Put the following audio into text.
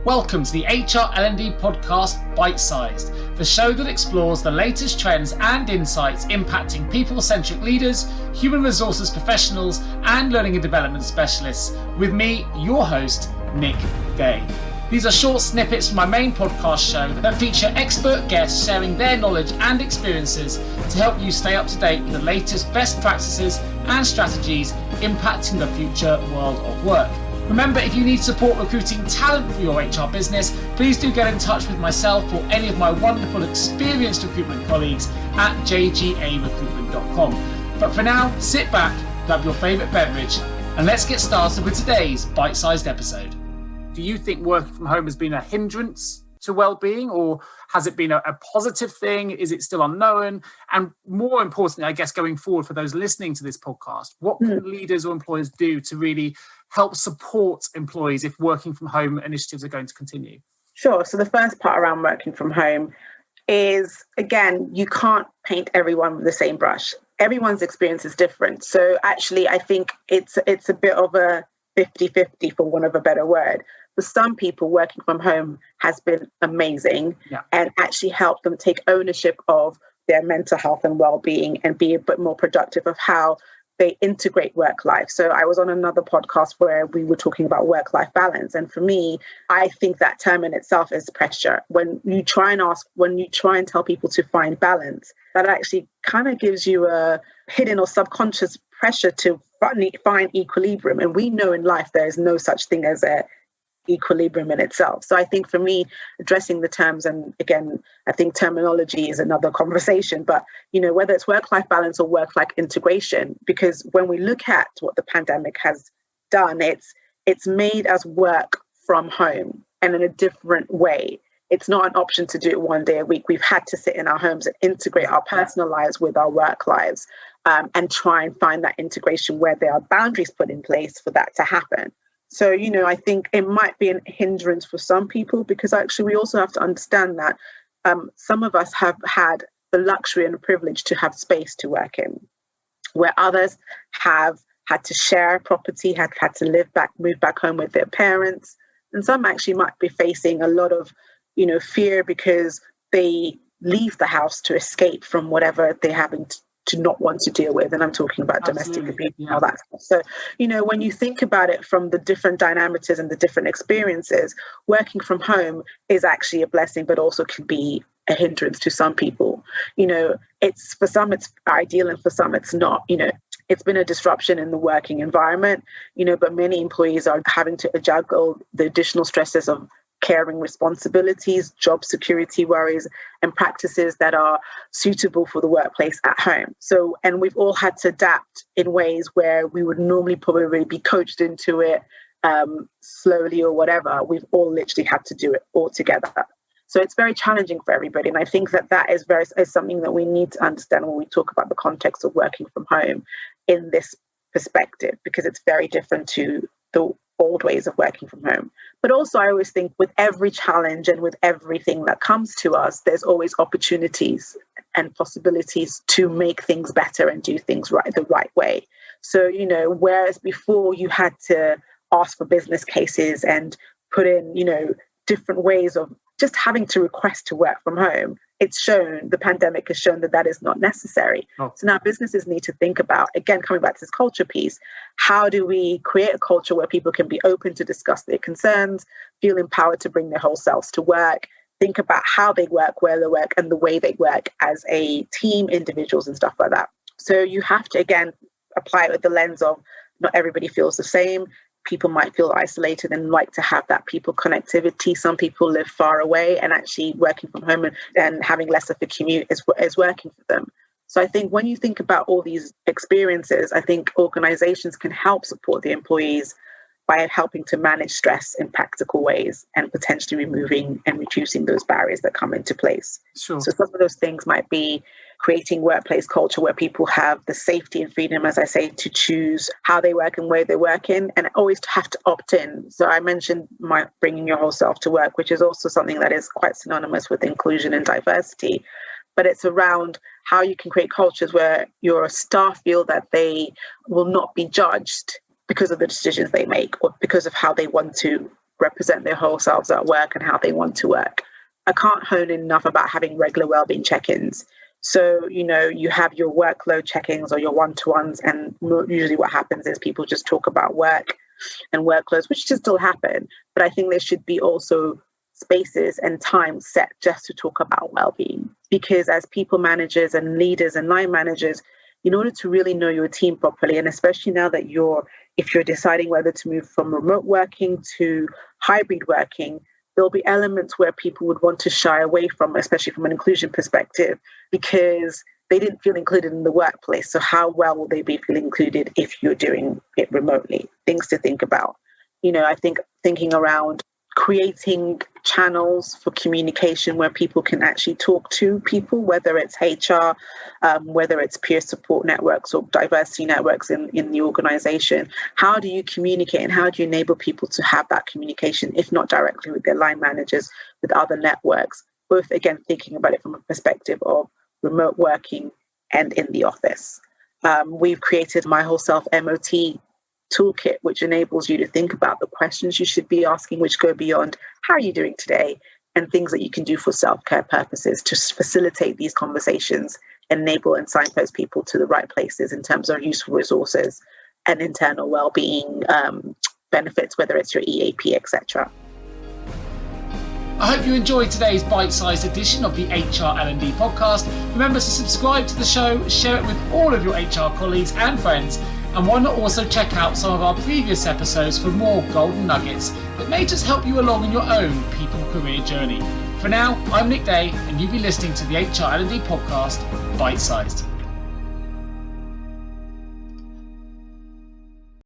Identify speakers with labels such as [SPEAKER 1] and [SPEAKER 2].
[SPEAKER 1] Welcome to the HR L&D Podcast Bite-Sized, the show that explores the latest trends and insights impacting people-centric leaders, human resources professionals, and learning and development specialists, with me, your host, Nick Day. These are short snippets from my main podcast show that feature expert guests sharing their knowledge and experiences to help you stay up to date with the latest best practices and strategies impacting the future world of work. Remember, if you need support recruiting talent for your HR business, please do get in touch with myself or any of my wonderful experienced recruitment colleagues at jgarecruitment.com. But for now, sit back, grab your favourite beverage, and let's get started with today's bite-sized episode. Do you think working from home has been a hindrance to well-being, or has it been a positive thing? Is it still unknown? And more importantly, I guess, going forward for those listening to this podcast, what can leaders or employers do to really help support employees if working from home initiatives are going to continue?
[SPEAKER 2] Sure. So the first part around working from home is, again, you can't paint everyone with the same brush. Everyone's experience is different. So actually, I think it's a bit of a 50-50, for want of a better word. For some people, working from home has been amazing and actually helped them take ownership of their mental health and well-being and be a bit more productive of how they integrate work life. So I was on another podcast where we were talking about work-life balance. And for me, I think that term in itself is pressure. When you try and tell people to find balance, that actually kind of gives you a hidden or subconscious pressure to find equilibrium. And we know in life there is no such thing as a equilibrium in itself. So I think for me, addressing the terms, and again, I think terminology is another conversation, but whether it's work-life balance or work-life integration, because when we look at what the pandemic has done, it's made us work from home and in a different way. It's not an option to do it one day a week. We've had to sit in our homes and integrate our personal lives with our work lives, and try and find that integration where there are boundaries put in place for that to happen. So, I think it might be a hindrance for some people, because actually we also have to understand that some of us have had the luxury and the privilege to have space to work in, where others have had to share property, have had to move back home with their parents. And some actually might be facing a lot of, fear because they leave the house to escape from whatever they're having to not want to deal with. And I'm talking about domestic abuse and all that stuff. So, when you think about it from the different dynamics and the different experiences, working from home is actually a blessing, but also can be a hindrance to some people. For some it's ideal and for some it's not. It's been a disruption in the working environment, but many employees are having to juggle the additional stresses of caring responsibilities, job security worries, and practices that are suitable for the workplace at home. So, and we've all had to adapt in ways where we would normally probably be coached into it slowly or whatever. We've all literally had to do it all together. So it's very challenging for everybody. And I think that is something that we need to understand when we talk about the context of working from home in this perspective, because it's very different to the old ways of working from home. But also, I always think with every challenge and with everything that comes to us, there's always opportunities and possibilities to make things better and do things the right way. So, whereas before you had to ask for business cases and put in, different ways of just having to request to work from home, the pandemic has shown that is not necessary. So now businesses need to think about, again, coming back to this culture piece, how do we create a culture where people can be open to discuss their concerns, feel empowered to bring their whole selves to work, think about how they work, where they work, and the way they work as a team, individuals and stuff like that. So you have to, again, apply it with the lens of not everybody feels the same. People might feel isolated and like to have that people connectivity. Some people live far away, and actually working from home and having less of a commute is working for them. So I think when you think about all these experiences, I think organizations can help support the employees by helping to manage stress in practical ways and potentially removing and reducing those barriers that come into place.
[SPEAKER 1] Sure.
[SPEAKER 2] So some of those things might be creating workplace culture where people have the safety and freedom, as I say, to choose how they work and where they work in, and always have to opt in. So I mentioned bringing your whole self to work, which is also something that is quite synonymous with inclusion and diversity. But it's around how you can create cultures where your staff feel that they will not be judged because of the decisions they make or because of how they want to represent their whole selves at work and how they want to work. I can't hone in enough about having regular wellbeing check-ins. So, you have your workload check-ins or your one-to-ones, and usually what happens is people just talk about work and workloads, which should still happen. But I think there should be also spaces and time set just to talk about well-being, because as people managers and leaders and line managers, in order to really know your team properly, and especially now that if you're deciding whether to move from remote working to hybrid working, there'll be elements where people would want to shy away from, especially from an inclusion perspective, because they didn't feel included in the workplace. So how well will they be feeling included if you're doing it remotely? Things to think about. I think thinking around creating channels for communication where people can actually talk to people, whether it's HR, whether it's peer support networks or diversity networks in the organization. How do you communicate and how do you enable people to have that communication, if not directly with their line managers, with other networks, both, again, thinking about it from a perspective of remote working and in the office. We've created My Whole Self MOT toolkit, which enables you to think about the questions you should be asking, which go beyond how are you doing today, and things that you can do for self-care purposes to facilitate these conversations, enable and signpost people to the right places in terms of useful resources and internal well-being benefits, whether it's your EAP, etc.
[SPEAKER 1] I hope you enjoyed today's bite-sized edition of the HR L&D podcast. Remember to subscribe to the show, share it with all of your HR colleagues and friends, and why not also check out some of our previous episodes for more golden nuggets that may just help you along in your own people career journey. For now, I'm Nick Day, and you've been listening to the HR L&D podcast, Bite-Sized.